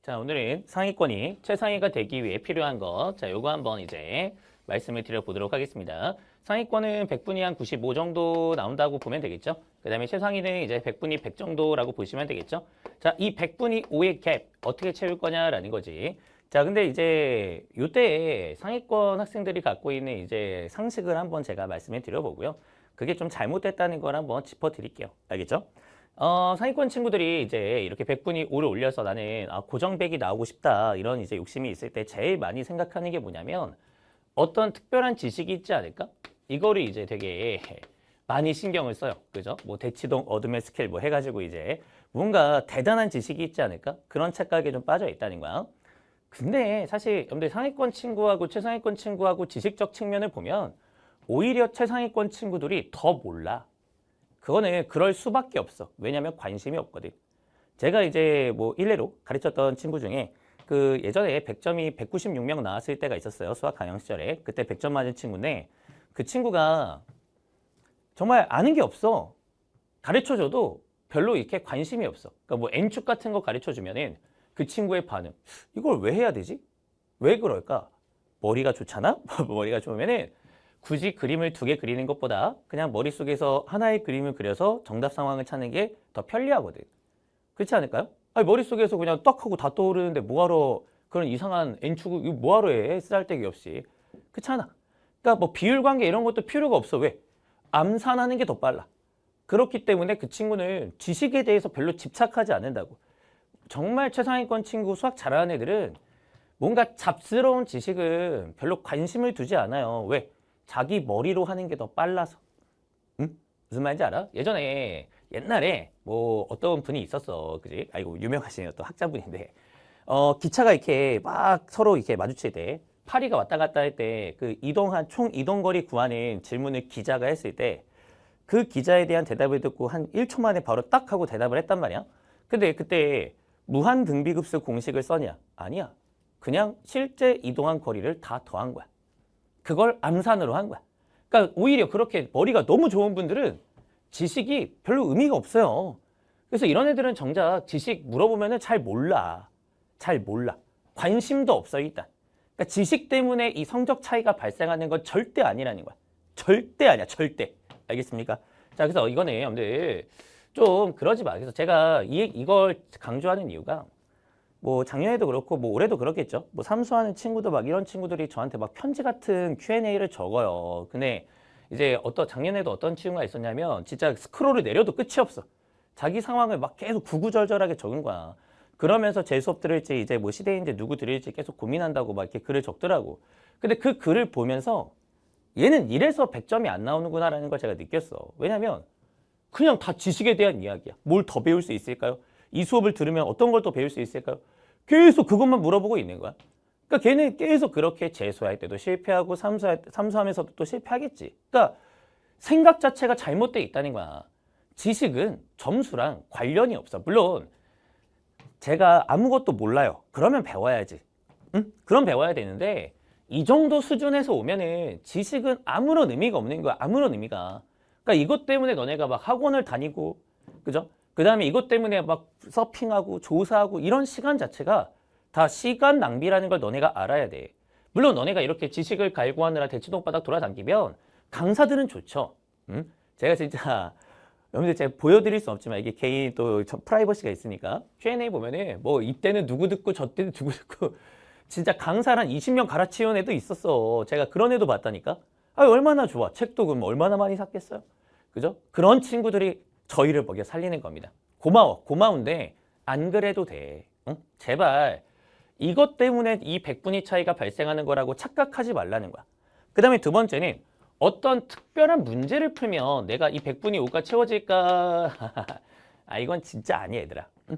자, 오늘은 상위권이 최상위가 되기 위해 필요한 것. 자, 요거 한번 이제 말씀을 드려보도록 하겠습니다. 상위권은 100분이 한 95 정도 나온다고 보면 되겠죠. 그 다음에 최상위는 이제 100분이 100 정도라고 보시면 되겠죠. 자, 이 100분이 5의 갭 어떻게 채울 거냐라는 거지. 자, 근데 이제 요때 상위권 학생들이 갖고 있는 이제 상식을 한번 제가 말씀을 드려보고요. 그게 좀 잘못됐다는 걸 한번 짚어드릴게요. 알겠죠? 상위권 친구들이 이제 이렇게 100분이 5를 올려서 나는 고정백이 나오고 싶다 이런 이제 욕심이 있을 때 제일 많이 생각하는 게 뭐냐면 어떤 특별한 지식이 있지 않을까? 이거를 이제 되게 많이 신경을 써요. 그죠? 뭐 대치동 어둠의 스킬 뭐 해가지고 이제 뭔가 대단한 지식이 있지 않을까? 그런 착각에 좀 빠져 있다는 거야. 근데 사실 여러분들 상위권 친구하고 최상위권 친구하고 지식적 측면을 보면 오히려 최상위권 친구들이 더 몰라. 그거는 그럴 수밖에 없어. 왜냐면 관심이 없거든. 제가 이제 뭐 일례로 가르쳤던 친구 중에 그 예전에 100점이 196명 나왔을 때가 있었어요. 수학 강연 시절에. 그때 100점 맞은 친구인데 그 친구가 정말 아는 게 없어. 가르쳐줘도 별로 이렇게 관심이 없어. 그러니까 뭐 N축 같은 거 가르쳐주면은 그 친구의 반응. 이걸 왜 해야 되지? 왜 그럴까? 머리가 좋잖아? 머리가 좋으면은 굳이 그림을 2개 그리는 것보다 그냥 머릿속에서 하나의 그림을 그려서 정답 상황을 찾는 게 더 편리하거든. 그렇지 않을까요? 아니, 머릿속에서 그냥 딱 하고 다 떠오르는데 뭐하러 그런 이상한 N축을 이거 뭐하러 해? 쓰잘데기 없이. 그렇지 않아? 그러니까 뭐 비율관계 이런 것도 필요가 없어. 왜? 암산하는 게 더 빨라. 그렇기 때문에 그 친구는 지식에 대해서 별로 집착하지 않는다고. 정말 최상위권 친구 수학 잘하는 애들은 뭔가 잡스러운 지식은 별로 관심을 두지 않아요. 왜? 자기 머리로 하는 게 더 빨라서. 응? 무슨 말인지 알아? 예전에 옛날에 뭐 어떤 분이 있었어. 그지? 아이고 유명하신 어떤 학자분인데 기차가 이렇게 막 서로 이렇게 마주칠 때 파리가 왔다 갔다 할 때 그 총 이동거리 구하는 질문을 기자가 했을 때 그 기자에 대한 대답을 듣고 한 1초 만에 바로 딱 하고 대답을 했단 말이야. 근데 그때 무한 등비급수 공식을 써냐? 아니야. 그냥 실제 이동한 거리를 다 더한 거야. 그걸 암산으로 한 거야. 그러니까 오히려 그렇게 머리가 너무 좋은 분들은 지식이 별로 의미가 없어요. 그래서 이런 애들은 정작 지식 물어보면 잘 몰라. 잘 몰라. 관심도 없어 일단. 그러니까 지식 때문에 이 성적 차이가 발생하는 건 절대 아니라는 거야. 절대 아니야. 절대. 알겠습니까? 자, 그래서 이거는 여러분들 좀 그러지 마. 그래서 제가 이걸 강조하는 이유가 뭐 작년에도 그렇고 뭐 올해도 그렇겠죠. 뭐 삼수하는 친구도 막 이런 친구들이 저한테 막 편지 같은 Q&A를 적어요. 근데 이제 작년에도 어떤 친구가 있었냐면 진짜 스크롤을 내려도 끝이 없어. 자기 상황을 막 계속 구구절절하게 적은 거야. 그러면서 제 수업 들을지 이제 뭐 시대인지 누구 들을지 계속 고민한다고 막 이렇게 글을 적더라고. 근데 그 글을 보면서 얘는 이래서 100점이 안 나오는구나라는 걸 제가 느꼈어. 왜냐면 그냥 다 지식에 대한 이야기야. 뭘 더 배울 수 있을까요? 이 수업을 들으면 어떤 걸 또 배울 수 있을까요? 계속 그것만 물어보고 있는 거야. 그러니까 걔는 계속 그렇게 재수할 때도 실패하고 삼수하면서도 또 실패하겠지. 그러니까 생각 자체가 잘못돼 있다는 거야. 지식은 점수랑 관련이 없어. 물론 제가 아무것도 몰라요. 그러면 배워야지. 응? 그럼 배워야 되는데 이 정도 수준에서 오면은 지식은 아무런 의미가 없는 거야. 아무런 의미가. 그러니까 이것 때문에 너네가 막 학원을 다니고, 그죠? 그 다음에 이것 때문에 막 서핑하고 조사하고 이런 시간 자체가 다 시간 낭비라는 걸 너네가 알아야 돼. 물론 너네가 이렇게 지식을 갈구하느라 대치동바닥 돌아다니면 강사들은 좋죠. 응? 제가 진짜 여러분들 제가 보여드릴 수 없지만 이게 개인 또 프라이버시가 있으니까 Q&A 보면은 뭐 이때는 누구 듣고 저 때는 누구 듣고 진짜 강사를 한 20명 갈아치운 애도 있었어. 제가 그런 애도 봤다니까. 얼마나 좋아. 책도 그럼 얼마나 많이 샀겠어요. 그죠? 그런 친구들이 저희를 먹여 살리는 겁니다. 고마워. 고마운데 안 그래도 돼. 응? 제발 이것 때문에 이 100분위 차이가 발생하는 거라고 착각하지 말라는 거야. 그 다음에 두 번째는 어떤 특별한 문제를 풀면 내가 이 100분위 5가 채워질까? 이건 진짜 아니야 얘들아. 응?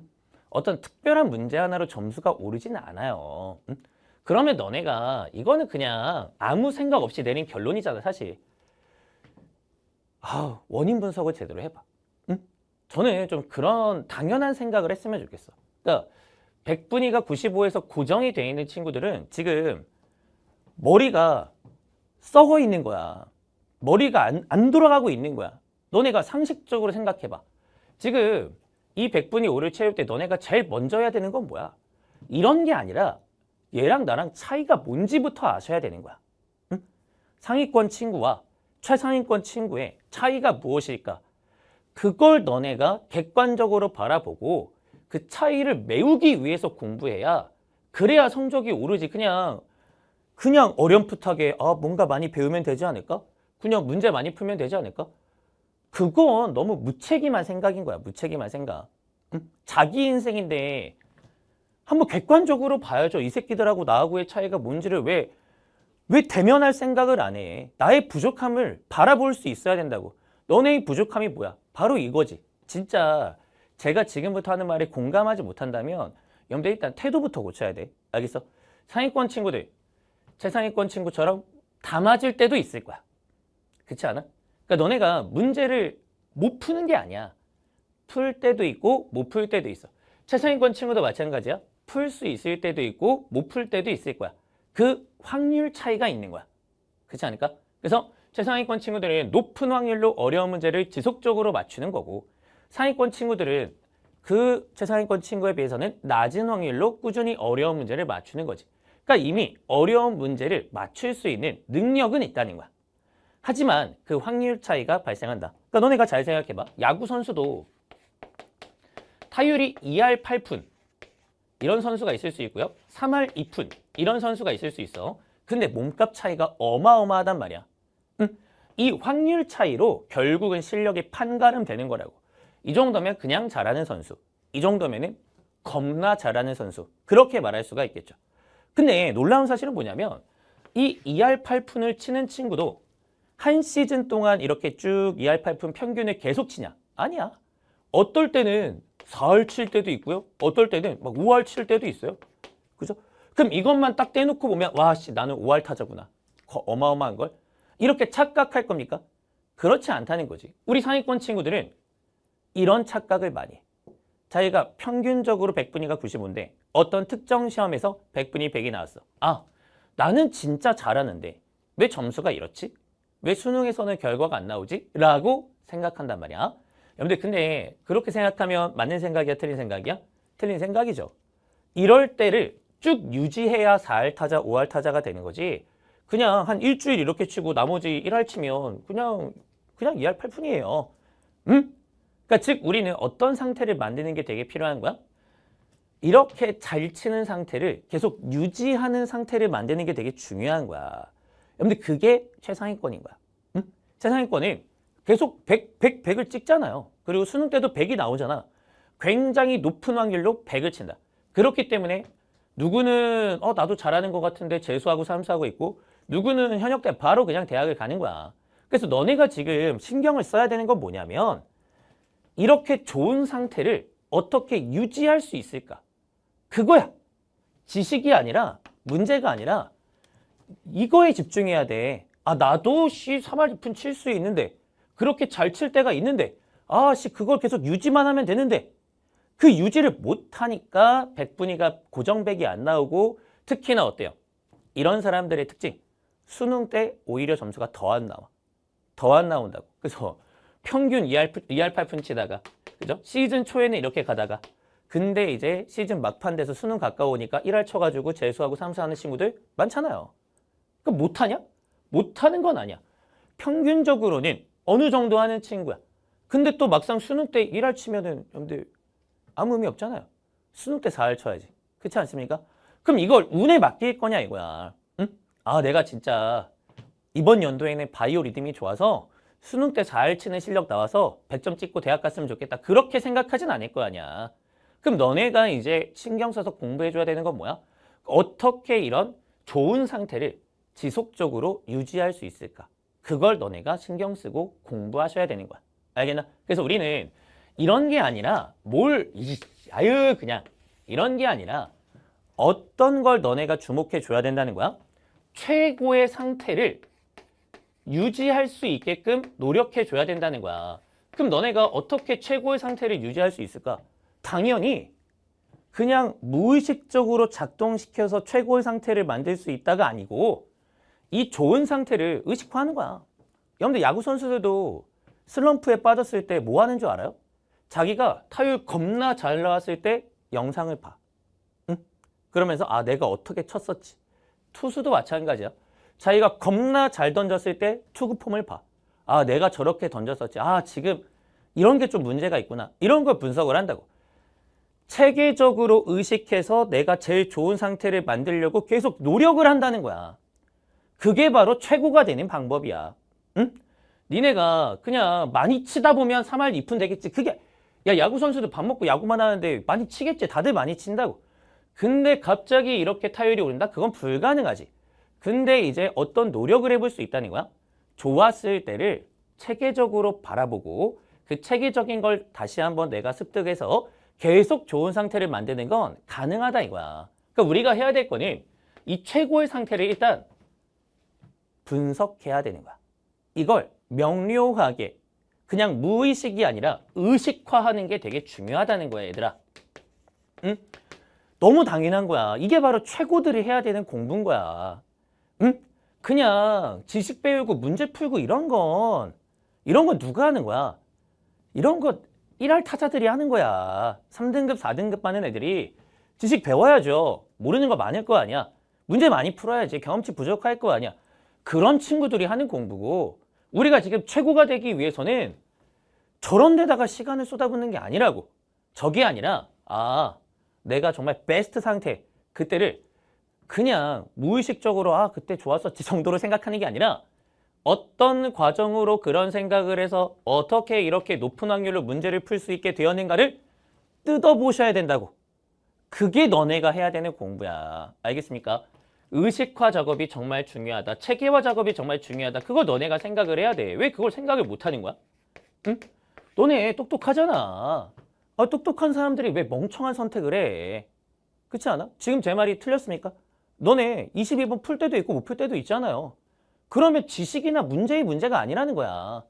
어떤 특별한 문제 하나로 점수가 오르지는 않아요. 응? 그러면 너네가 이거는 그냥 아무 생각 없이 내린 결론이잖아 사실. 원인 분석을 제대로 해봐. 응? 저는 좀 그런 당연한 생각을 했으면 좋겠어. 그러니까 100분위가 95에서 고정이 돼 있는 친구들은 지금 머리가 썩어 있는 거야. 머리가 안 돌아가고 있는 거야. 너네가 상식적으로 생각해봐. 지금 이 100분위 5를 채울 때 너네가 제일 먼저 해야 되는 건 뭐야? 이런 게 아니라 얘랑 나랑 차이가 뭔지부터 아셔야 되는 거야. 응? 상위권 친구와 최상위권 친구의 차이가 무엇일까? 그걸 너네가 객관적으로 바라보고 그 차이를 메우기 위해서 공부해야 그래야 성적이 오르지. 그냥 어렴풋하게 뭔가 많이 배우면 되지 않을까? 그냥 문제 많이 풀면 되지 않을까? 그건 너무 무책임한 생각인 거야. 무책임한 생각. 응? 자기 인생인데 한번 객관적으로 봐야죠. 이 새끼들하고 나하고의 차이가 뭔지를 왜 대면할 생각을 안 해. 나의 부족함을 바라볼 수 있어야 된다고. 너네의 부족함이 뭐야? 바로 이거지. 진짜 제가 지금부터 하는 말에 공감하지 못한다면 여러분들 일단 태도부터 고쳐야 돼. 알겠어? 상위권 친구들, 최상위권 친구처럼 다 맞을 때도 있을 거야. 그렇지 않아? 그러니까 너네가 문제를 못 푸는 게 아니야. 풀 때도 있고 못 풀 때도 있어. 최상위권 친구도 마찬가지야. 풀 수 있을 때도 있고 못 풀 때도 있을 거야. 그 확률 차이가 있는 거야. 그렇지 않을까? 그래서 최상위권 친구들은 높은 확률로 어려운 문제를 지속적으로 맞추는 거고, 상위권 친구들은 그 최상위권 친구에 비해서는 낮은 확률로 꾸준히 어려운 문제를 맞추는 거지. 그러니까 이미 어려운 문제를 맞출 수 있는 능력은 있다는 거야. 하지만 그 확률 차이가 발생한다. 그러니까 너네가 잘 생각해봐. 야구 선수도 타율이 2할 8푼 이런 선수가 있을 수 있고요. 3할 2푼 이런 선수가 있을 수 있어. 근데 몸값 차이가 어마어마하단 말이야. 이 확률 차이로 결국은 실력이 판가름 되는 거라고. 이 정도면 그냥 잘하는 선수, 이 정도면은 겁나 잘하는 선수, 그렇게 말할 수가 있겠죠. 근데 놀라운 사실은 뭐냐면 이 2할 8푼을 치는 친구도 한 시즌 동안 이렇게 쭉 2할 8푼 평균을 계속 치냐? 아니야. 어떨 때는 4할 칠 때도 있고요. 어떨 때는 막 5할 칠 때도 있어요. 그죠? 그럼 이것만 딱 떼놓고 보면 와, 씨, 나는 5할 타자구나. 어마어마한 걸. 이렇게 착각할 겁니까? 그렇지 않다는 거지. 우리 상위권 친구들은 이런 착각을 많이 해. 자기가 평균적으로 100분위가 95인데 어떤 특정 시험에서 100분위 100이 나왔어. 나는 진짜 잘하는데 왜 점수가 이렇지? 왜 수능에서는 결과가 안 나오지? 라고 생각한단 말이야. 여러분들 근데 그렇게 생각하면 맞는 생각이야? 틀린 생각이야? 틀린 생각이죠. 이럴 때를 쭉 유지해야 4할 타자, 5할 타자가 되는 거지. 그냥 한 일주일 이렇게 치고 나머지 1할 치면 그냥 2할 8푼이에요. 응? 그러니까 즉 우리는 어떤 상태를 만드는 게 되게 필요한 거야? 이렇게 잘 치는 상태를 계속 유지하는 상태를 만드는 게 되게 중요한 거야. 여러분들 그게 최상위권인 거야. 응? 최상위권은 계속 100을 찍잖아요. 그리고 수능 때도 100이 나오잖아. 굉장히 높은 확률로 100을 친다. 그렇기 때문에 누구는 나도 잘하는 것 같은데 재수하고 삼수하고 있고, 누구는 현역 때 바로 그냥 대학을 가는 거야. 그래서 너네가 지금 신경을 써야 되는 건 뭐냐면 이렇게 좋은 상태를 어떻게 유지할 수 있을까? 그거야. 지식이 아니라, 문제가 아니라 이거에 집중해야 돼. 나도 3할 2푼 칠 수 있는데, 그렇게 잘 칠 때가 있는데, 그걸 계속 유지만 하면 되는데, 그 유지를 못하니까 100분위가 고정 100이 안 나오고, 특히나 어때요? 이런 사람들의 특징, 수능 때 오히려 점수가 더 안 나와. 더 안 나온다고. 그래서 평균 2할 8푼 치다가, 그죠? 시즌 초에는 이렇게 가다가, 근데 이제 시즌 막판 돼서 수능 가까우니까 1할 쳐가지고 재수하고 삼수하는 친구들 많잖아요. 그럼 못하냐? 못하는 건 아니야. 평균적으로는 어느 정도 하는 친구야. 근데 또 막상 수능 때 1할 치면은 여러분들 아무 의미 없잖아요. 수능 때 4할 쳐야지. 그렇지 않습니까? 그럼 이걸 운에 맡길 거냐 이거야. 응? 내가 진짜 이번 연도에는 바이오 리듬이 좋아서 수능 때 4할 치는 실력 나와서 100점 찍고 대학 갔으면 좋겠다. 그렇게 생각하진 않을 거 아니야. 그럼 너네가 이제 신경 써서 공부해줘야 되는 건 뭐야? 어떻게 이런 좋은 상태를 지속적으로 유지할 수 있을까? 그걸 너네가 신경 쓰고 공부하셔야 되는 거야. 알겠나? 그래서 우리는 이런 게 아니라 그냥 이런 게 아니라 어떤 걸 너네가 주목해 줘야 된다는 거야? 최고의 상태를 유지할 수 있게끔 노력해 줘야 된다는 거야. 그럼 너네가 어떻게 최고의 상태를 유지할 수 있을까? 당연히 그냥 무의식적으로 작동시켜서 최고의 상태를 만들 수 있다가 아니고 이 좋은 상태를 의식화하는 거야. 여러분들 야구 선수들도 슬럼프에 빠졌을 때 뭐 하는 줄 알아요? 자기가 타율 겁나 잘 나왔을 때 영상을 봐. 응? 그러면서 아 내가 어떻게 쳤었지. 투수도 마찬가지야. 자기가 겁나 잘 던졌을 때 투구 폼을 봐. 아 내가 저렇게 던졌었지. 아 지금 이런 게 좀 문제가 있구나. 이런 걸 분석을 한다고. 체계적으로 의식해서 내가 제일 좋은 상태를 만들려고 계속 노력을 한다는 거야. 그게 바로 최고가 되는 방법이야. 응? 니네가 그냥 많이 치다 보면 3할 2푼 되겠지. 그게 야 야구 선수들 밥 먹고 야구만 하는데 많이 치겠지. 다들 많이 친다고. 근데 갑자기 이렇게 타율이 오른다? 그건 불가능하지. 근데 이제 어떤 노력을 해볼 수 있다는 거야. 좋았을 때를 체계적으로 바라보고 그 체계적인 걸 다시 한번 내가 습득해서 계속 좋은 상태를 만드는 건 가능하다 이거야. 그러니까 우리가 해야 될 거는 이 최고의 상태를 일단 분석해야 되는 거야. 이걸 명료하게 그냥 무의식이 아니라 의식화하는 게 되게 중요하다는 거야 얘들아. 응? 너무 당연한 거야. 이게 바로 최고들이 해야 되는 공부인 거야. 응? 그냥 지식 배우고 문제 풀고 이런 건 누가 하는 거야? 이런 거 1할 타자들이 하는 거야. 3등급, 4등급 받는 애들이 지식 배워야죠. 모르는 거 많을 거 아니야. 문제 많이 풀어야지. 경험치 부족할 거 아니야. 그런 친구들이 하는 공부고 우리가 지금 최고가 되기 위해서는 저런 데다가 시간을 쏟아붓는 게 아니라고. 저게 아니라 아 내가 정말 베스트 상태 그때를 그냥 무의식적으로 아 그때 좋았었지 정도로 생각하는 게 아니라 어떤 과정으로 그런 생각을 해서 어떻게 이렇게 높은 확률로 문제를 풀 수 있게 되었는가를 뜯어보셔야 된다고. 그게 너네가 해야 되는 공부야. 알겠습니까? 의식화 작업이 정말 중요하다. 체계화 작업이 정말 중요하다. 그걸 너네가 생각을 해야 돼. 왜 그걸 생각을 못하는 거야? 응? 너네 똑똑하잖아. 똑똑한 사람들이 왜 멍청한 선택을 해? 그렇지 않아? 지금 제 말이 틀렸습니까? 너네 22번 풀 때도 있고 못 풀 때도 있잖아요. 그러면 지식이나 문제의 문제가 아니라는 거야.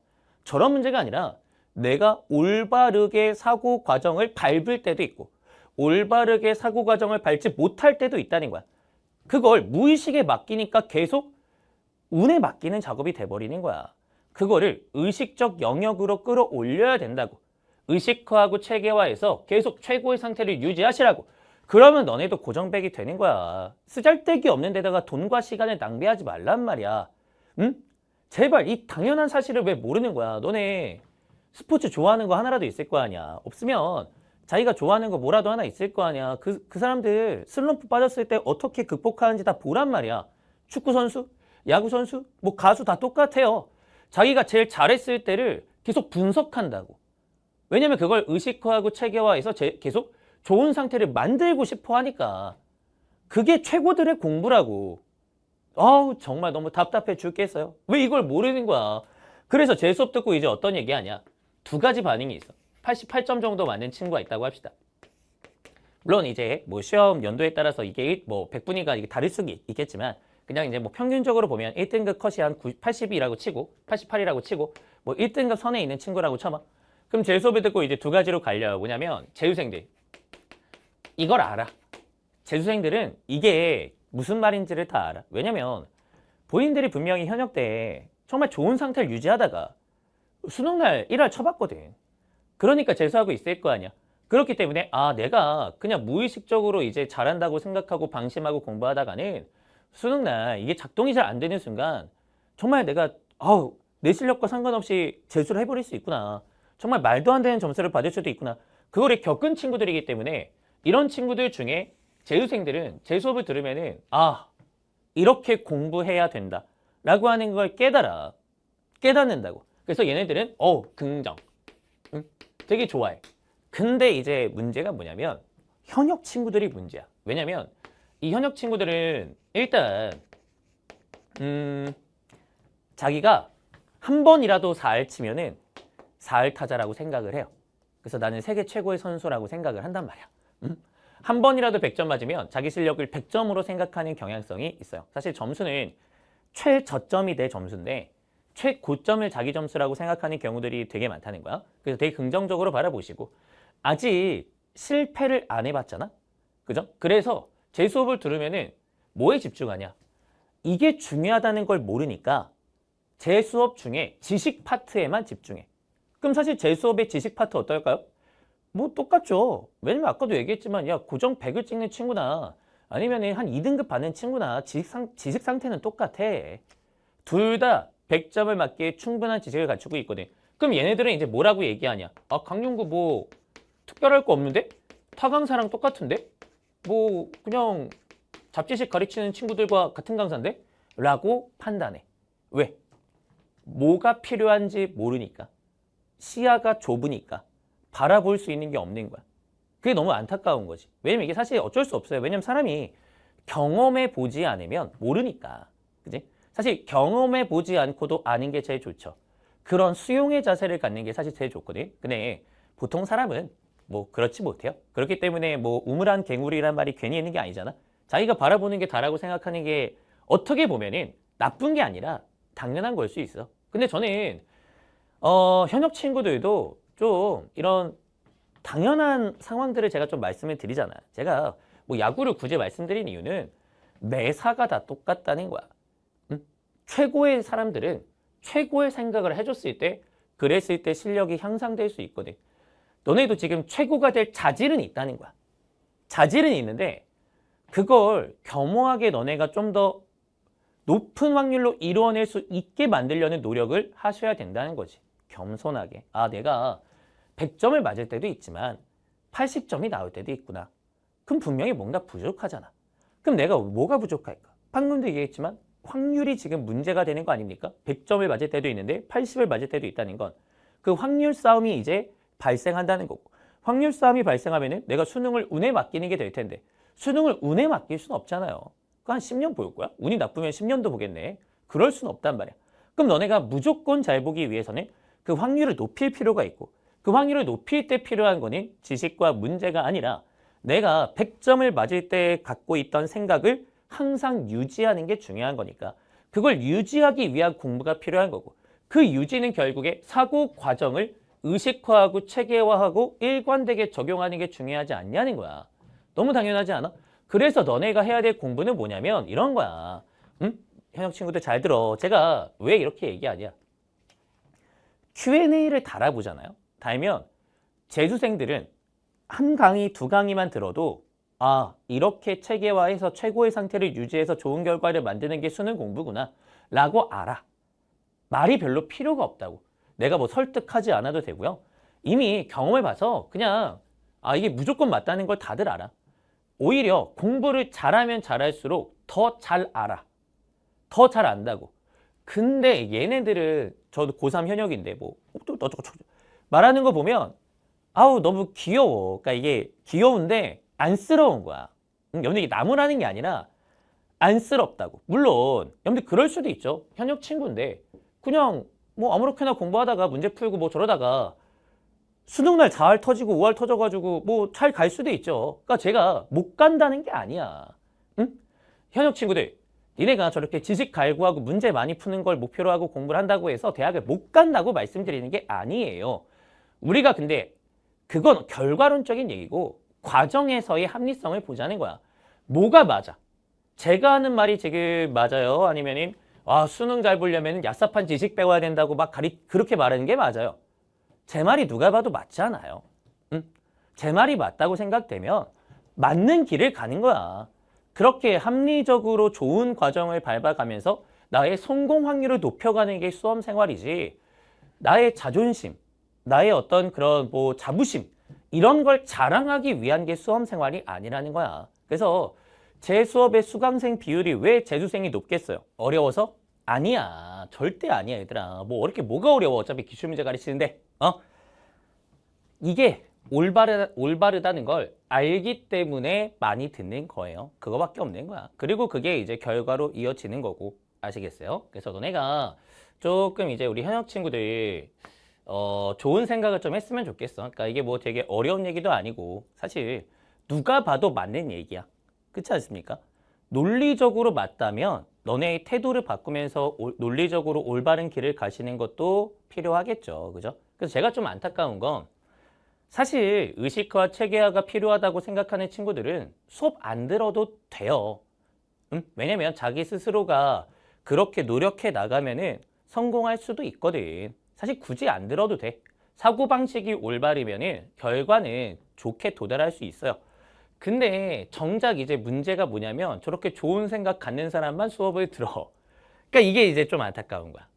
저런 문제가 아니라 내가 올바르게 사고 과정을 밟을 때도 있고 올바르게 사고 과정을 밟지 못할 때도 있다는 거야. 그걸 무의식에 맡기니까 계속 운에 맡기는 작업이 돼버리는 거야. 그거를 의식적 영역으로 끌어올려야 된다고. 의식화하고 체계화해서 계속 최고의 상태를 유지하시라고. 그러면 너네도 고정백이 되는 거야. 쓰잘데기 없는 데다가 돈과 시간을 낭비하지 말란 말이야. 응? 제발 이 당연한 사실을 왜 모르는 거야. 너네 스포츠 좋아하는 거 하나라도 있을 거 아니야. 없으면 자기가 좋아하는 거 뭐라도 하나 있을 거 아니야. 그 사람들 슬럼프 빠졌을 때 어떻게 극복하는지 다 보란 말이야. 축구 선수, 야구 선수, 뭐 가수 다 똑같아요. 자기가 제일 잘했을 때를 계속 분석한다고. 왜냐면 그걸 의식화하고 체계화해서 계속 좋은 상태를 만들고 싶어 하니까. 그게 최고들의 공부라고. 아우 정말 너무 답답해 죽겠어요. 왜 이걸 모르는 거야. 그래서 제 수업 듣고 이제 어떤 얘기 하냐. 두 가지 반응이 있어. 88점 정도 맞는 친구가 있다고 합시다. 물론 이제 뭐 시험 연도에 따라서 이게 뭐 100분위가 이게 다를 수 있겠지만 그냥 이제 뭐 평균적으로 보면 1등급 컷이 한 80이라고 치고 88이라고 치고 뭐 1등급 선에 있는 친구라고 쳐봐. 그럼 제 수업을 듣고 이제 두 가지로 갈려요. 뭐냐면 재수생들. 이걸 알아. 재수생들은 이게 무슨 말인지를 다 알아. 왜냐면 본인들이 분명히 현역 때 정말 좋은 상태를 유지하다가 수능날 1할 쳐봤거든. 그러니까 재수하고 있을 거 아니야. 그렇기 때문에 아 내가 그냥 무의식적으로 이제 잘한다고 생각하고 방심하고 공부하다가는 수능날 이게 작동이 잘 안 되는 순간 정말 내가 내 실력과 상관없이 재수를 해버릴 수 있구나. 정말 말도 안 되는 점수를 받을 수도 있구나. 그거를 겪은 친구들이기 때문에 이런 친구들 중에 재수생들은 제 수업을 들으면은 아 이렇게 공부해야 된다 라고 하는 걸 깨닫는다고. 그래서 얘네들은 긍정 되게 좋아해. 근데 이제 문제가 뭐냐면 현역 친구들이 문제야. 왜냐면 이 현역 친구들은 일단 자기가 한 번이라도 4할 치면은 4할 타자라고 생각을 해요. 그래서 나는 세계 최고의 선수라고 생각을 한단 말이야. 한 번이라도 100점 맞으면 자기 실력을 100점으로 생각하는 경향성이 있어요. 사실 점수는 최저점이 내 점수인데 최고점을 자기 점수라고 생각하는 경우들이 되게 많다는 거야. 그래서 되게 긍정적으로 바라보시고 아직 실패를 안 해봤잖아. 그죠? 그래서 제 수업을 들으면은 뭐에 집중하냐? 이게 중요하다는 걸 모르니까 제 수업 중에 지식 파트에만 집중해. 그럼 사실 제 수업의 지식 파트 어떨까요? 뭐 똑같죠. 왜냐면 아까도 얘기했지만 야 고정 100을 찍는 친구나 아니면 한 2등급 받는 친구나 지식 상태는 똑같아. 둘 다 100점을 맞기에 충분한 지식을 갖추고 있거든. 그럼 얘네들은 이제 뭐라고 얘기하냐? 아, 강윤구 뭐 특별할 거 없는데? 타 강사랑 똑같은데? 뭐 그냥 잡지식 가르치는 친구들과 같은 강사인데? 라고 판단해. 왜? 뭐가 필요한지 모르니까. 시야가 좁으니까. 바라볼 수 있는 게 없는 거야. 그게 너무 안타까운 거지. 왜냐면 이게 사실 어쩔 수 없어요. 왜냐면 사람이 경험해 보지 않으면 모르니까. 그지? 사실 경험해 보지 않고도 아는 게 제일 좋죠. 그런 수용의 자세를 갖는 게 사실 제일 좋거든. 근데 보통 사람은 뭐 그렇지 못해요. 그렇기 때문에 뭐 우물안 갱우리란 말이 괜히 있는 게 아니잖아. 자기가 바라보는 게 다라고 생각하는 게 어떻게 보면은 나쁜 게 아니라 당연한 걸 수 있어. 근데 저는 현역 친구들도 좀 이런 당연한 상황들을 제가 좀 말씀을 드리잖아요. 제가 뭐 야구를 굳이 말씀드린 이유는 매사가 다 똑같다는 거야. 최고의 사람들은 최고의 생각을 해줬을 때 그랬을 때 실력이 향상될 수 있거든. 너네도 지금 최고가 될 자질은 있다는 거야. 자질은 있는데 그걸 겸허하게 너네가 좀 더 높은 확률로 이루어낼 수 있게 만들려는 노력을 하셔야 된다는 거지. 겸손하게. 아, 내가 100점을 맞을 때도 있지만 80점이 나올 때도 있구나. 그럼 분명히 뭔가 부족하잖아. 그럼 내가 뭐가 부족할까? 방금도 얘기했지만 확률이 지금 문제가 되는 거 아닙니까? 100점을 맞을 때도 있는데 80을 맞을 때도 있다는 건 그 확률 싸움이 이제 발생한다는 거고, 확률 싸움이 발생하면은 내가 수능을 운에 맡기는 게 될 텐데 수능을 운에 맡길 수는 없잖아요. 그거 한 10년 볼 거야? 운이 나쁘면 10년도 보겠네. 그럴 수는 없단 말이야. 그럼 너네가 무조건 잘 보기 위해서는 그 확률을 높일 필요가 있고, 그 확률을 높일 때 필요한 거는 지식과 문제가 아니라 내가 100점을 맞을 때 갖고 있던 생각을 항상 유지하는 게 중요한 거니까 그걸 유지하기 위한 공부가 필요한 거고, 그 유지는 결국에 사고 과정을 의식화하고 체계화하고 일관되게 적용하는 게 중요하지 않냐는 거야. 너무 당연하지 않아? 그래서 너네가 해야 될 공부는 뭐냐면 이런 거야. 응? 현역 친구들 잘 들어. 제가 왜 이렇게 얘기하냐. Q&A를 달아보잖아요. 달면 재수생들은 한 강의, 두 강의만 들어도 아, 이렇게 체계화해서 최고의 상태를 유지해서 좋은 결과를 만드는 게 수능 공부구나 라고 알아. 말이 별로 필요가 없다고. 내가 뭐 설득하지 않아도 되고요. 이미 경험해봐서 그냥 아, 이게 무조건 맞다는 걸 다들 알아. 오히려 공부를 잘하면 잘할수록 더 잘 알아. 더 잘 안다고. 근데 얘네들은 저도 고3 현역인데 뭐 말하는 거 보면 아우 너무 귀여워. 그러니까 이게 귀여운데 안쓰러운 거야. 여러분들 이게 나무라는 게 아니라 안쓰럽다고. 물론 여러분들 그럴 수도 있죠. 현역 친구인데 그냥 뭐 아무렇게나 공부하다가 문제 풀고 뭐 저러다가 수능날 4할 터지고 5할 터져가지고 뭐 잘 갈 수도 있죠. 그러니까 제가 못 간다는 게 아니야. 응? 현역 친구들, 니네가 저렇게 지식 갈구하고 문제 많이 푸는 걸 목표로 하고 공부를 한다고 해서 대학을 못 간다고 말씀드리는 게 아니에요. 우리가 근데 그건 결과론적인 얘기고 과정에서의 합리성을 보자는 거야. 뭐가 맞아? 제가 하는 말이 지금 맞아요? 아니면은 아, 수능 잘 보려면 얍삽한 지식 배워야 된다고 막 그렇게 말하는 게 맞아요. 제 말이 누가 봐도 맞지 않아요. 응? 제 말이 맞다고 생각되면 맞는 길을 가는 거야. 그렇게 합리적으로 좋은 과정을 밟아가면서 나의 성공 확률을 높여가는 게 수험 생활이지, 나의 자존심, 나의 어떤 그런 뭐 자부심 이런 걸 자랑하기 위한 게 수험 생활이 아니라는 거야. 그래서 제 수업의 수강생 비율이 왜 재수생이 높겠어요? 어려워서? 아니야. 절대 아니야, 얘들아. 뭐 어렵게 뭐가 어려워? 어차피 기출문제 가르치는데. 이게 올바르다는 걸 알기 때문에 많이 듣는 거예요. 그거밖에 없는 거야. 그리고 그게 이제 결과로 이어지는 거고. 아시겠어요? 그래서 너네가 조금 이제 우리 현역 친구들 좋은 생각을 좀 했으면 좋겠어. 그러니까 이게 뭐 되게 어려운 얘기도 아니고 사실 누가 봐도 맞는 얘기야. 그렇지 않습니까? 논리적으로 맞다면 너네의 태도를 바꾸면서 논리적으로 올바른 길을 가시는 것도 필요하겠죠. 그죠? 그래서 제가 좀 안타까운 건 사실 의식화, 체계화가 필요하다고 생각하는 친구들은 수업 안 들어도 돼요. 왜냐면 자기 스스로가 그렇게 노력해 나가면은 성공할 수도 있거든. 사실 굳이 안 들어도 돼. 사고방식이 올바르면은 결과는 좋게 도달할 수 있어요. 근데 정작 이제 문제가 뭐냐면 저렇게 좋은 생각 갖는 사람만 수업을 들어. 그러니까 이게 이제 좀 안타까운 거야.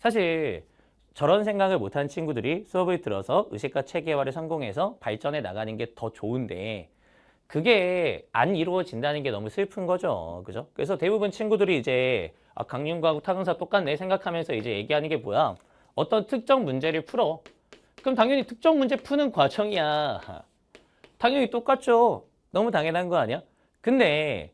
사실 저런 생각을 못한 친구들이 수업을 들어서 의식과 체계화를 성공해서 발전해 나가는 게 더 좋은데 그게 안 이루어진다는 게 너무 슬픈 거죠. 그죠? 그래서 대부분 친구들이 이제 강윤구하고 타강사 똑같네 생각하면서 이제 얘기하는 게 뭐야? 어떤 특정 문제를 풀어. 그럼 당연히 특정 문제 푸는 과정이야. 당연히 똑같죠. 너무 당연한 거 아니야? 근데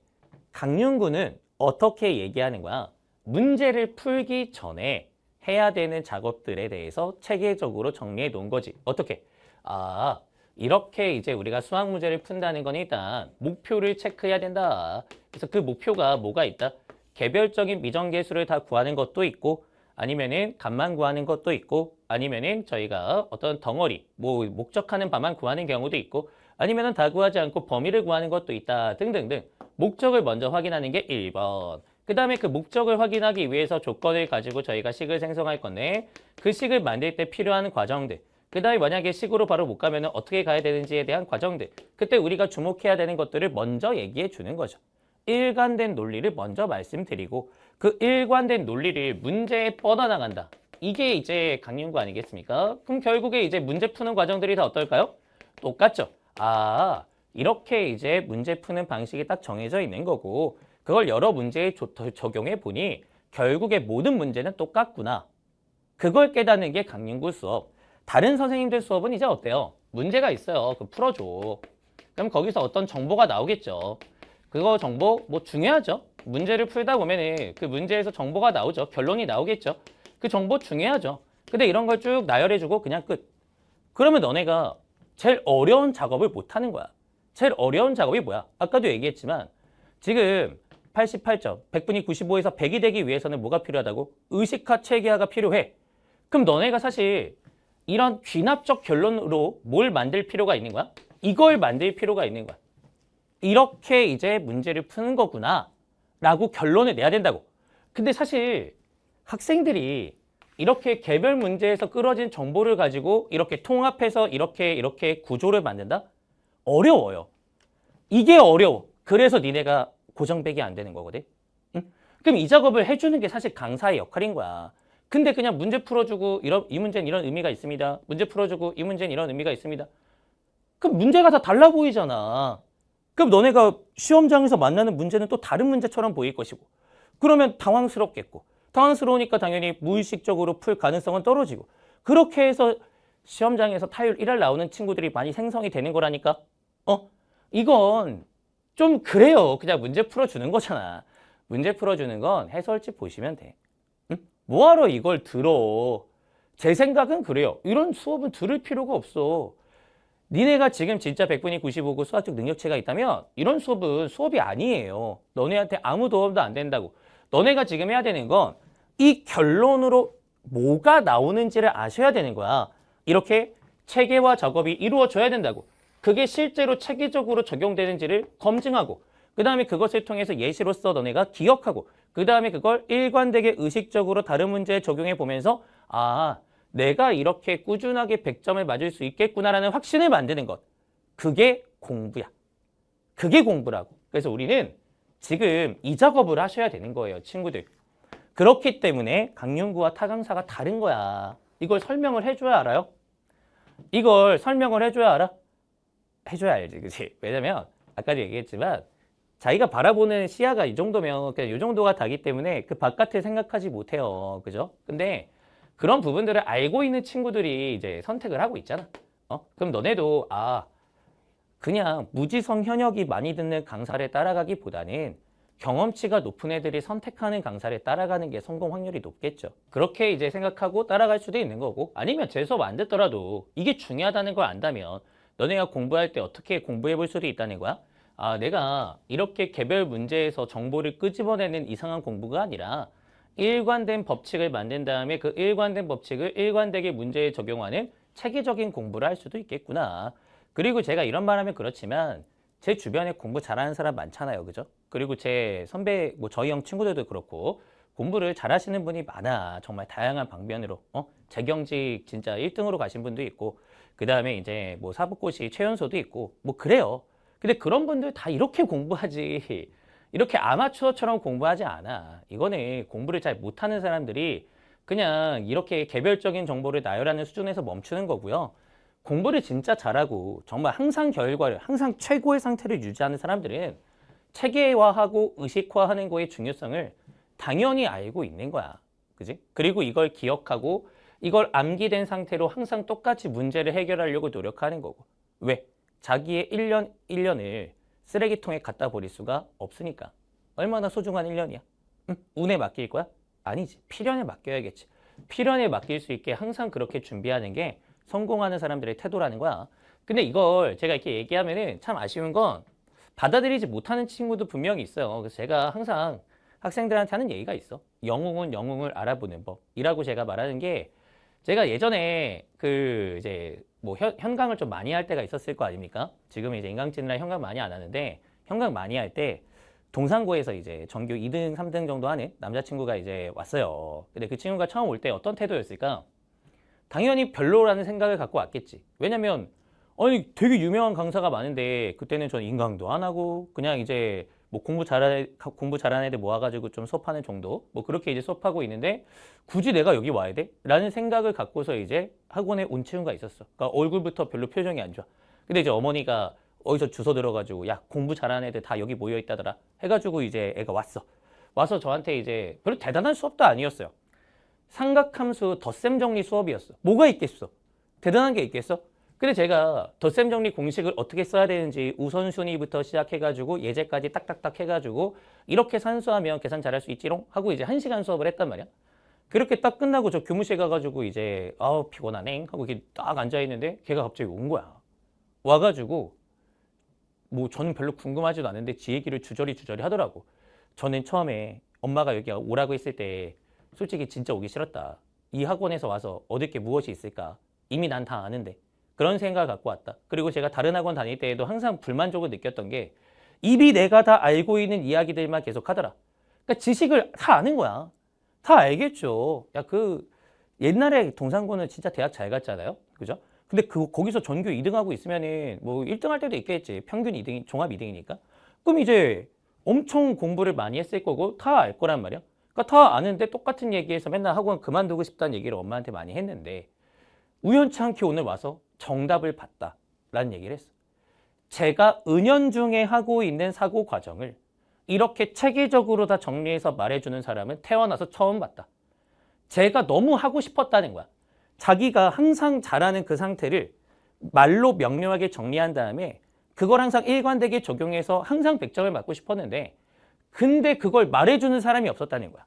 강윤구는 어떻게 얘기하는 거야? 문제를 풀기 전에 해야 되는 작업들에 대해서 체계적으로 정리해 놓은 거지. 어떻게? 이렇게 이제 우리가 수학 문제를 푼다는 건 일단 목표를 체크해야 된다. 그래서 그 목표가 뭐가 있다? 개별적인 미정계수를 다 구하는 것도 있고 아니면은 값만 구하는 것도 있고 아니면은 저희가 어떤 덩어리, 뭐 목적하는 바만 구하는 경우도 있고 아니면은 다 구하지 않고 범위를 구하는 것도 있다 등등등. 목적을 먼저 확인하는 게 1번. 그 다음에 그 목적을 확인하기 위해서 조건을 가지고 저희가 식을 생성할 건데 그 식을 만들 때 필요한 과정들. 그 다음에 만약에 식으로 바로 못 가면 어떻게 가야 되는지에 대한 과정들. 그때 우리가 주목해야 되는 것들을 먼저 얘기해 주는 거죠. 일관된 논리를 먼저 말씀드리고 그 일관된 논리를 문제에 뻗어나간다. 이게 이제 강윤구 아니겠습니까? 그럼 결국에 이제 문제 푸는 과정들이 다 어떨까요? 똑같죠. 이렇게 이제 문제 푸는 방식이 딱 정해져 있는 거고 그걸 여러 문제에 적용해 보니 결국에 모든 문제는 똑같구나. 그걸 깨닫는 게 강윤구 수업. 다른 선생님들 수업은 이제 어때요? 문제가 있어요. 그럼 풀어줘. 그럼 거기서 어떤 정보가 나오겠죠. 그거 정보 뭐 중요하죠. 문제를 풀다 보면은 그 문제에서 정보가 나오죠. 결론이 나오겠죠. 그 정보 중요하죠. 근데 이런 걸 쭉 나열해주고 그냥 끝. 그러면 너네가 제일 어려운 작업을 못하는 거야. 제일 어려운 작업이 뭐야? 아까도 얘기했지만 지금 88점, 100분이 95에서 100이 되기 위해서는 뭐가 필요하다고? 의식화 체계화가 필요해. 그럼 너네가 사실 이런 귀납적 결론으로 뭘 만들 필요가 있는 거야? 이걸 만들 필요가 있는 거야. 이렇게 이제 문제를 푸는 거구나 라고 결론을 내야 된다고. 근데 사실 학생들이 이렇게 개별 문제에서 끌어진 정보를 가지고 이렇게 통합해서 이렇게 구조를 만든다? 어려워요. 이게 어려워. 그래서 니네가 고정백이 안 되는 거거든. 응? 그럼 이 작업을 해주는 게 사실 강사의 역할인 거야. 근데 그냥 문제 풀어주고 이 문제는 이런 의미가 있습니다. 문제 풀어주고 이 문제는 이런 의미가 있습니다. 그럼 문제가 다 달라 보이잖아. 그럼 너네가 시험장에서 만나는 문제는 또 다른 문제처럼 보일 것이고 그러면 당황스럽겠고 당황스러우니까 당연히 무의식적으로 풀 가능성은 떨어지고 그렇게 해서 시험장에서 타율 1할 나오는 친구들이 많이 생성이 되는 거라니까. 이건 좀 그래요. 그냥 문제 풀어주는 거잖아. 문제 풀어주는 건 해설집 보시면 돼. 응? 뭐하러 이걸 들어. 제 생각은 그래요. 이런 수업은 들을 필요가 없어. 니네가 지금 진짜 100분이 95고 수학적 능력치가 있다면 이런 수업은 수업이 아니에요. 너네한테 아무 도움도 안 된다고. 너네가 지금 해야 되는 건 이 결론으로 뭐가 나오는지를 아셔야 되는 거야. 이렇게 체계화 작업이 이루어져야 된다고. 그게 실제로 체계적으로 적용되는지를 검증하고 그 다음에 그것을 통해서 예시로서 너네가 기억하고 그 다음에 그걸 일관되게 의식적으로 다른 문제에 적용해 보면서 내가 이렇게 꾸준하게 100점을 맞을 수 있겠구나라는 확신을 만드는 것. 그게 공부야. 그게 공부라고. 그래서 우리는 지금 이 작업을 하셔야 되는 거예요, 친구들. 그렇기 때문에 강윤구와 타강사가 다른 거야. 이걸 설명을 해줘야 알아요? 이걸 설명을 해줘야 알아? 해줘야 알지, 그치? 왜냐면 아까도 얘기했지만 자기가 바라보는 시야가 이 정도면 그냥 이 정도가 다기 때문에 그 바깥을 생각하지 못해요. 그죠? 근데 그런 부분들을 알고 있는 친구들이 이제 선택을 하고 있잖아. 그럼 너네도 그냥 무지성 현역이 많이 듣는 강사를 따라가기보다는 경험치가 높은 애들이 선택하는 강사를 따라가는 게 성공 확률이 높겠죠. 그렇게 이제 생각하고 따라갈 수도 있는 거고 아니면 제 수업 안 듣더라도 이게 중요하다는 걸 안다면 너네가 공부할 때 어떻게 공부해 볼 수도 있다는 거야. 내가 이렇게 개별 문제에서 정보를 끄집어내는 이상한 공부가 아니라 일관된 법칙을 만든 다음에 그 일관된 법칙을 일관되게 문제에 적용하는 체계적인 공부를 할 수도 있겠구나. 그리고 제가 이런 말 하면 그렇지만 제 주변에 공부 잘하는 사람 많잖아요. 그죠? 그리고 제 선배, 저희 형 친구들도 그렇고 공부를 잘하시는 분이 많아. 정말 다양한 방면으로. 재경직 진짜 1등으로 가신 분도 있고 그 다음에 이제 사법고시 최연소도 있고 그래요. 근데 그런 분들 다 이렇게 공부하지. 이렇게 아마추어처럼 공부하지 않아. 이거는 공부를 잘 못하는 사람들이 그냥 이렇게 개별적인 정보를 나열하는 수준에서 멈추는 거고요. 공부를 진짜 잘하고 정말 항상 결과를, 항상 최고의 상태를 유지하는 사람들은 체계화하고 의식화하는 거의 중요성을 당연히 알고 있는 거야. 그지? 그리고 이걸 기억하고 이걸 암기된 상태로 항상 똑같이 문제를 해결하려고 노력하는 거고. 왜? 자기의 1년 1년을 쓰레기통에 갖다 버릴 수가 없으니까. 얼마나 소중한 1년이야? 응? 운에 맡길 거야? 아니지. 필연에 맡겨야겠지. 필연에 맡길 수 있게 항상 그렇게 준비하는 게 성공하는 사람들의 태도라는 거야. 근데 이걸 제가 이렇게 얘기하면은 참 아쉬운 건 받아들이지 못하는 친구도 분명히 있어요. 그래서 제가 항상 학생들한테 하는 얘기가 있어. 영웅은 영웅을 알아보는 법이라고 제가 말하는 게 제가 예전에 그 이제 뭐 현강을 좀 많이 할 때가 있었을 거 아닙니까? 지금 이제 인강진이라 현강 많이 안 하는데 현강 많이 할 때 동산고에서 이제 전교 2등, 3등 정도 하는 남자친구가 이제 왔어요. 근데 그 친구가 처음 올 때 어떤 태도였을까? 당연히 별로라는 생각을 갖고 왔겠지. 왜냐면 아니 되게 유명한 강사가 많은데 그때는 전 인강도 안 하고 그냥 이제 뭐 공부 잘하는 애들 모아가지고 좀 수업하는 정도 뭐 그렇게 이제 수업하고 있는데 굳이 내가 여기 와야 돼? 라는 생각을 갖고서 이제 학원에 온 친구가 있었어. 그러니까 얼굴부터 별로 표정이 안 좋아. 근데 이제 어머니가 어디서 주워 들어가지고 야 공부 잘하는 애들 다 여기 모여 있다더라 해가지고 이제 애가 왔어. 와서 저한테 이제 별로 대단한 수업도 아니었어요. 삼각함수 덧셈 정리 수업이었어. 뭐가 있겠어? 대단한 게 있겠어? 근데 제가 덧셈 정리 공식을 어떻게 써야 되는지 우선순위부터 시작해가지고 예제까지 딱딱딱 해가지고 이렇게 산수하면 계산 잘할 수 있지롱 하고 이제 1시간 수업을 했단 말이야. 그렇게 딱 끝나고 저 교무실 가가지고 이제 아우 피곤하네 하고 이렇게 딱 앉아있는데 걔가 갑자기 온 거야. 와가지고 뭐 저는 별로 궁금하지도 않은데 지 얘기를 주저리 하더라고. 저는 처음에 엄마가 여기 오라고 했을 때 솔직히 진짜 오기 싫었다. 이 학원에서 와서 얻을 게 무엇이 있을까? 이미 난 다 아는데. 그런 생각을 갖고 왔다. 그리고 제가 다른 학원 다닐 때에도 항상 불만족을 느꼈던 게 입이 내가 다 알고 있는 이야기들만 계속 하더라. 그러니까 지식을 다 아는 거야. 다 알겠죠. 야, 그 옛날에 동산고는 진짜 대학 잘 갔잖아요. 그죠? 근데 거기서 전교 2등 하고 있으면은 뭐 1등 할 때도 있겠지. 평균 2등, 종합 2등이니까. 그럼 이제 엄청 공부를 많이 했을 거고 다 알 거란 말이야. 그러니까 다 아는데 똑같은 얘기해서 맨날 학원 그만두고 싶다는 얘기를 엄마한테 많이 했는데 우연치 않게 오늘 와서 정답을 봤다라는 얘기를 했어. 제가 은연중에 하고 있는 사고 과정을 이렇게 체계적으로 다 정리해서 말해주는 사람은 태어나서 처음 봤다. 제가 너무 하고 싶었다는 거야. 자기가 항상 잘하는 그 상태를 말로 명료하게 정리한 다음에 그걸 항상 일관되게 적용해서 항상 100점을 맞고 싶었는데 근데 그걸 말해주는 사람이 없었다는 거야.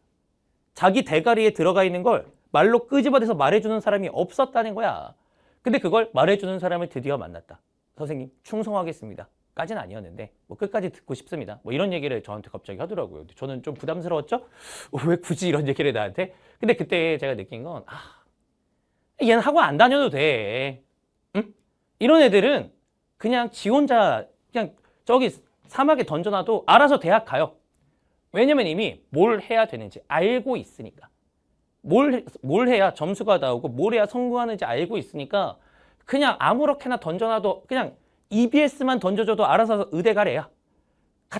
자기 대가리에 들어가 있는 걸 말로 끄집어내서 말해주는 사람이 없었다는 거야. 근데 그걸 말해주는 사람을 드디어 만났다. 선생님 충성하겠습니다. 까지는 아니었는데 뭐 끝까지 듣고 싶습니다. 뭐 이런 얘기를 저한테 갑자기 하더라고요. 저는 좀 부담스러웠죠? 왜 굳이 이런 얘기를 나한테? 근데 그때 제가 느낀 건 얘는 학원 안 다녀도 돼. 응? 이런 애들은 그냥 지 혼자 그냥 저기 사막에 던져놔도 알아서 대학 가요. 왜냐면 이미 뭘 해야 되는지 알고 있으니까. 뭘 해야 점수가 나오고 뭘 해야 성공하는지 알고 있으니까 그냥 아무렇게나 던져놔도 그냥 EBS만 던져줘도 알아서 의대 가래야.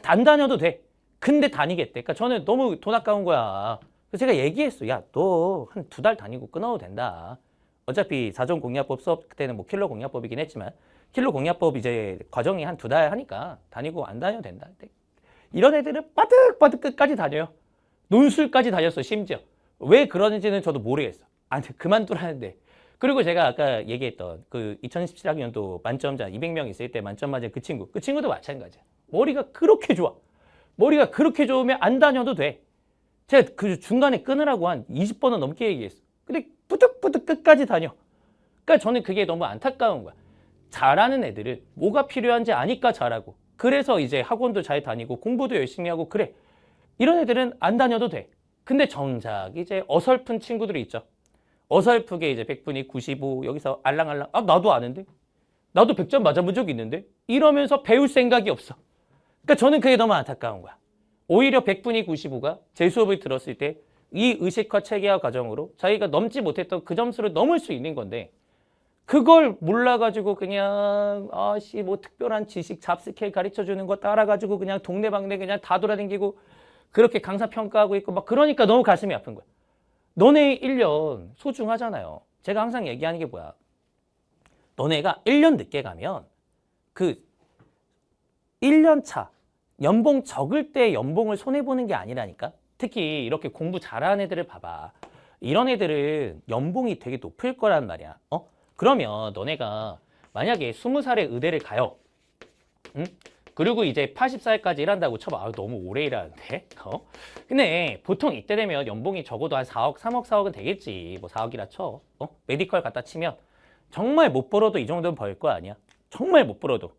안 다녀도 돼. 근데 다니겠대. 그러니까 저는 너무 돈 아까운 거야. 그래서 제가 얘기했어. 야, 너 한 2달 다니고 끊어도 된다. 어차피 사전공략법 수업 그때는 뭐 킬러 공략법이긴 했지만 킬러 공략법 이제 과정이 한 2달 하니까 다니고 안 다녀도 된다. 이런 애들은 빠득빠득 끝까지 다녀요. 논술까지 다녔어 심지어. 왜 그러는지는 저도 모르겠어. 그만두라는데. 그리고 제가 아까 얘기했던 그 2017학년도 만점자 200명 있을 때 만점 맞은 그 친구도 마찬가지야. 머리가 그렇게 좋아. 머리가 그렇게 좋으면 안 다녀도 돼. 제가 그 중간에 끊으라고 한 20번은 넘게 얘기했어. 근데 뿌득뿌득 끝까지 다녀. 그러니까 저는 그게 너무 안타까운 거야. 잘하는 애들은 뭐가 필요한지 아니까 잘하고 그래서 이제 학원도 잘 다니고 공부도 열심히 하고 그래. 이런 애들은 안 다녀도 돼. 근데 정작 이제 어설픈 친구들이 있죠. 어설프게 이제 100분이 95 여기서 알랑알랑 나도 아는데 나도 100점 맞아본 적이 있는데 이러면서 배울 생각이 없어. 그러니까 저는 그게 너무 안타까운 거야. 오히려 100분이 95가 제 수업을 들었을 때 이 의식화 체계화 과정으로 자기가 넘지 못했던 그 점수를 넘을 수 있는 건데 그걸 몰라가지고 그냥 아씨 뭐 특별한 지식 잡스케 가르쳐주는 거 따라가지고 그냥 동네방네 그냥 다 돌아다니고 그렇게 강사 평가하고 있고 막 그러니까 너무 가슴이 아픈 거야. 너네 1년 소중하잖아요. 제가 항상 얘기하는 게 뭐야. 너네가 1년 늦게 가면 그 1년 차 연봉 적을 때 연봉을 손해보는 게 아니라니까. 특히 이렇게 공부 잘하는 애들을 봐봐. 이런 애들은 연봉이 되게 높을 거란 말이야. 그러면 너네가 만약에 20살에 의대를 가요. 응? 그리고 이제 80살까지 일한다고 쳐봐. 아, 너무 오래 일하는데. 근데 보통 이때 되면 연봉이 적어도 한 4억, 3억, 4억은 되겠지. 뭐 4억이라 쳐. 메디컬 갖다 치면 정말 못 벌어도 이 정도는 벌 거 아니야. 정말 못 벌어도.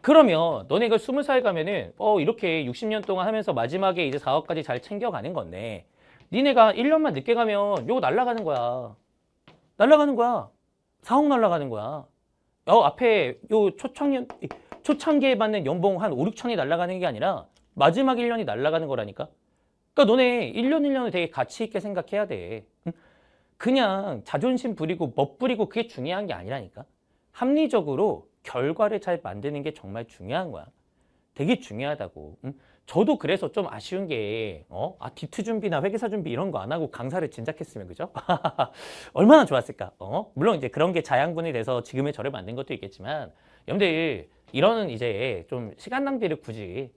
그러면 너네가 20살 가면은 이렇게 60년 동안 하면서 마지막에 이제 4억까지 잘 챙겨가는 건데 니네가 1년만 늦게 가면 요거 날아가는 거야. 날아가는 거야. 4억 날아가는 거야. 앞에 요 초창기에 받는 연봉 한 5, 6천이 날아가는 게 아니라 마지막 1년이 날아가는 거라니까. 그러니까 너네 1년 1년을 되게 가치 있게 생각해야 돼. 그냥 자존심 부리고 멋부리고 그게 중요한 게 아니라니까. 합리적으로 결과를 잘 만드는 게 정말 중요한 거야. 되게 중요하다고. 저도 그래서 좀 아쉬운 게 디트 준비나 회계사 준비 이런 거 안 하고 강사를 진작했으면 그죠? 얼마나 좋았을까? 물론 이제 그런 게 자양분이 돼서 지금의 저를 만든 것도 있겠지만 여러분들 이런 이제 좀 시간 낭비를 굳이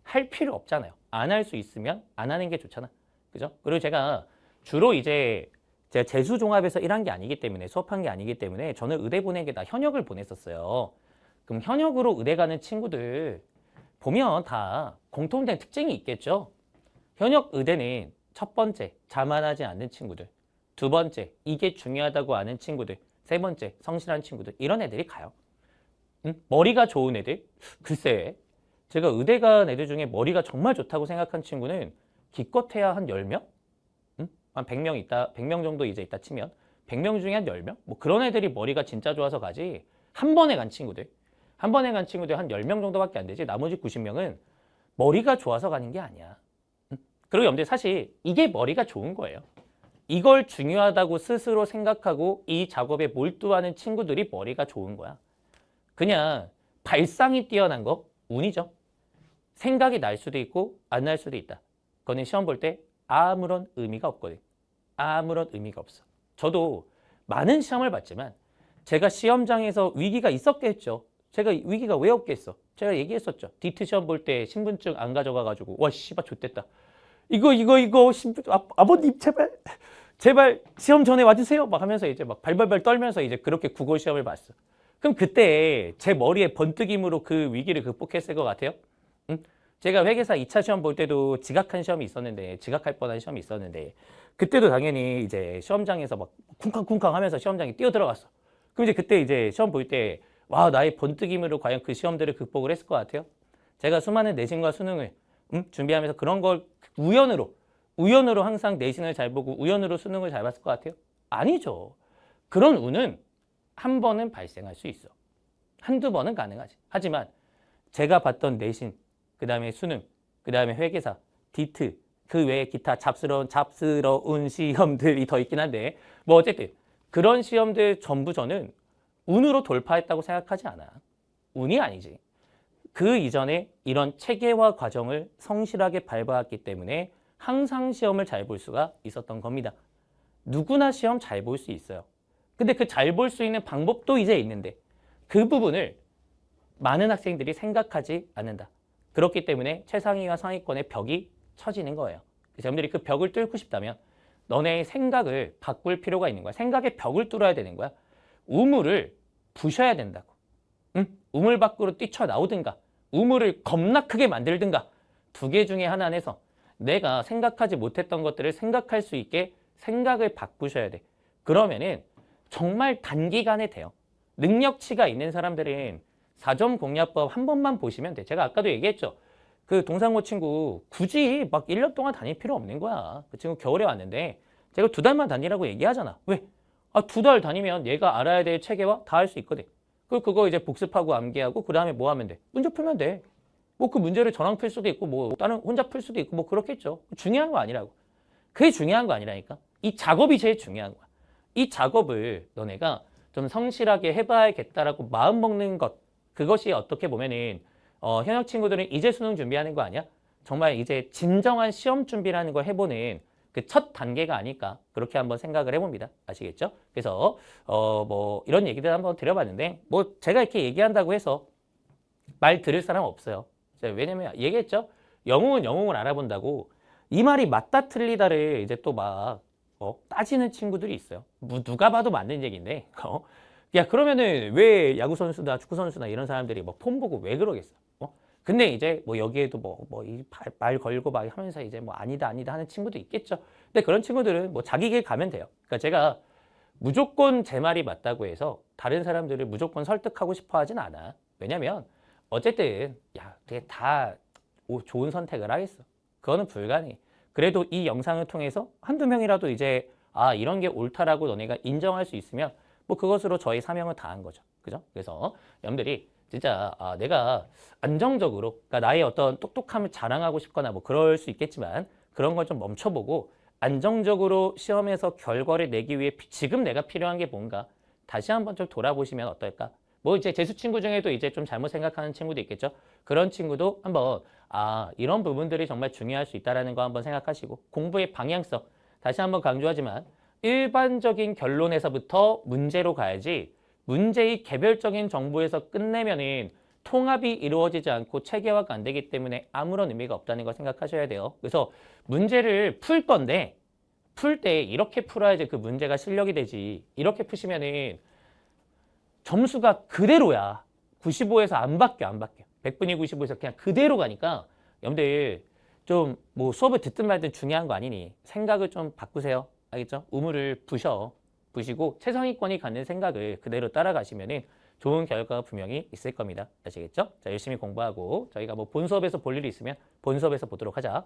할 필요 없잖아요. 안 할 수 있으면 안 하는 게 좋잖아. 그죠? 그리고 제가 주로 이제 제가 재수종합에서 일한 게 아니기 때문에 수업한 게 아니기 때문에 저는 의대 보낸 게 다 현역을 보냈었어요. 그럼 현역으로 의대 가는 친구들 보면 다 공통된 특징이 있겠죠. 현역 의대는 첫 번째, 자만하지 않는 친구들. 두 번째, 이게 중요하다고 아는 친구들. 세 번째, 성실한 친구들. 이런 애들이 가요. 머리가 좋은 애들? 글쎄, 제가 의대 간 애들 중에 머리가 정말 좋다고 생각한 친구는 기껏해야 한 10명? 한 100명 있다, 100명 정도 이제 있다 치면 100명 중에 한 10명? 뭐 그런 애들이 머리가 진짜 좋아서 가지. 한 번에 간 친구들 한 10명 정도밖에 안 되지. 나머지 90명은 머리가 좋아서 가는 게 아니야. 그리고 여러분들 사실 이게 머리가 좋은 거예요. 이걸 중요하다고 스스로 생각하고 이 작업에 몰두하는 친구들이 머리가 좋은 거야. 그냥 발상이 뛰어난 거 운이죠. 생각이 날 수도 있고 안 날 수도 있다. 그거는 시험 볼 때 아무런 의미가 없거든. 아무런 의미가 없어. 저도 많은 시험을 봤지만 제가 시험장에서 위기가 있었겠죠. 제가 위기가 왜 없겠어? 제가 얘기했었죠. 디트 시험 볼 때 신분증 안 가져가가지고 와 씨발 좆됐다. 이거 아버님 제발 시험 전에 와주세요. 막 하면서 이제 막 발발발 떨면서 이제 그렇게 국어 시험을 봤어. 그럼 그때 제 머리에 번뜩임으로 그 위기를 극복했을 것 같아요? 응? 제가 회계사 2차 시험 볼 때도 지각한 시험이 있었는데 지각할 뻔한 시험이 있었는데 그때도 당연히 이제 시험장에서 막 쿵쾅쿵쾅 하면서 시험장에 뛰어 들어갔어. 그럼 이제 그때 이제 시험 볼 때 와 나의 번뜩임으로 과연 그 시험들을 극복을 했을 것 같아요? 제가 수많은 내신과 수능을 준비하면서 그런 걸 우연으로 항상 내신을 잘 보고 우연으로 수능을 잘 봤을 것 같아요? 아니죠. 그런 운은 한 번은 발생할 수 있어. 한두 번은 가능하지. 하지만 제가 봤던 내신, 그 다음에 수능, 그 다음에 회계사, 디트, 그 외에 기타 잡스러운 시험들이 더 있긴 한데 뭐 어쨌든 그런 시험들 전부 저는 운으로 돌파했다고 생각하지 않아. 운이 아니지. 그 이전에 이런 체계화 과정을 성실하게 밟아왔기 때문에 항상 시험을 잘 볼 수가 있었던 겁니다. 누구나 시험 잘 볼 수 있어요. 근데 그 잘 볼 수 있는 방법도 이제 있는데 그 부분을 많은 학생들이 생각하지 않는다. 그렇기 때문에 최상위와 상위권의 벽이 쳐지는 거예요. 그래서 여러분들이 그 벽을 뚫고 싶다면 너네의 생각을 바꿀 필요가 있는 거야. 생각의 벽을 뚫어야 되는 거야. 우물을 부셔야 된다고. 우물 밖으로 뛰쳐나오든가 우물을 겁나 크게 만들든가 두 개 중에 하나 안에서 내가 생각하지 못했던 것들을 생각할 수 있게 생각을 바꾸셔야 돼. 그러면은 정말 단기간에 돼요. 능력치가 있는 사람들은 4점 공략법 한 번만 보시면 돼. 제가 아까도 얘기했죠. 그 동상고 친구 굳이 막 1년 동안 다닐 필요 없는 거야. 그 친구 겨울에 왔는데 제가 2달만 다니라고 얘기하잖아. 왜? 2달 다니면 얘가 알아야 될 체계와 다 할 수 있거든. 그거 이제 복습하고 암기하고 그 다음에 뭐 하면 돼? 문제 풀면 돼. 뭐 그 문제를 저랑 풀 수도 있고 뭐 다른 혼자 풀 수도 있고 뭐 그렇겠죠. 중요한 거 아니라고. 그게 중요한 거 아니라니까. 이 작업이 제일 중요한 거야. 이 작업을 너네가 좀 성실하게 해봐야겠다라고 마음 먹는 것, 그것이 어떻게 보면은 현역 친구들은 이제 수능 준비하는 거 아니야? 정말 이제 진정한 시험 준비라는 걸 해보는 그 첫 단계가 아닐까 그렇게 한번 생각을 해봅니다. 아시겠죠? 그래서 뭐 이런 얘기들 한번 드려봤는데 뭐 제가 이렇게 얘기한다고 해서 말 들을 사람 없어요. 왜냐면 얘기했죠. 영웅은 영웅을 알아본다고 이 말이 맞다 틀리다를 이제 또 막 따지는 친구들이 있어요. 누가 봐도 맞는 얘기인데 야 그러면은 왜 야구 선수나 축구 선수나 이런 사람들이 뭐 폰 보고 왜 그러겠어? 근데 이제 뭐 여기에도 이 말 걸고 막 하면서 이제 뭐 아니다 아니다 하는 친구도 있겠죠. 근데 그런 친구들은 뭐 자기 길 가면 돼요. 그러니까 제가 무조건 제 말이 맞다고 해서 다른 사람들을 무조건 설득하고 싶어 하진 않아. 왜냐면 어쨌든 야 되게 다 좋은 선택을 하겠어. 그거는 불가능해. 그래도 이 영상을 통해서 한두 명이라도 이제 아 이런 게 옳다라고 너네가 인정할 수 있으면 뭐 그것으로 저희 사명을 다한 거죠. 그죠? 그래서 여러분들이 진짜 내가 안정적으로 그러니까 나의 어떤 똑똑함을 자랑하고 싶거나 뭐 그럴 수 있겠지만 그런 걸 좀 멈춰보고 안정적으로 시험에서 결과를 내기 위해 지금 내가 필요한 게 뭔가 다시 한번 좀 돌아보시면 어떨까? 뭐 이제 재수 친구 중에도 이제 좀 잘못 생각하는 친구도 있겠죠. 그런 친구도 한번 이런 부분들이 정말 중요할 수 있다는 거 한번 생각하시고 공부의 방향성 다시 한번 강조하지만 일반적인 결론에서부터 문제로 가야지 문제의 개별적인 정보에서 끝내면은 통합이 이루어지지 않고 체계화가 안 되기 때문에 아무런 의미가 없다는 걸 생각하셔야 돼요. 그래서 문제를 풀 건데 풀 때 이렇게 풀어야지 그 문제가 실력이 되지. 이렇게 푸시면은 점수가 그대로야. 95에서 안 바뀌어, 안 바뀌어. 100분이 95에서 그냥 그대로 가니까 여러분들 좀 뭐 수업을 듣든 말든 중요한 거 아니니 생각을 좀 바꾸세요. 알겠죠? 우물을 부시고 최상위권이 갖는 생각을 그대로 따라가시면은 좋은 결과가 분명히 있을 겁니다. 아시겠죠? 자, 열심히 공부하고 저희가 뭐 본 수업에서 볼 일이 있으면 본 수업에서 보도록 하자.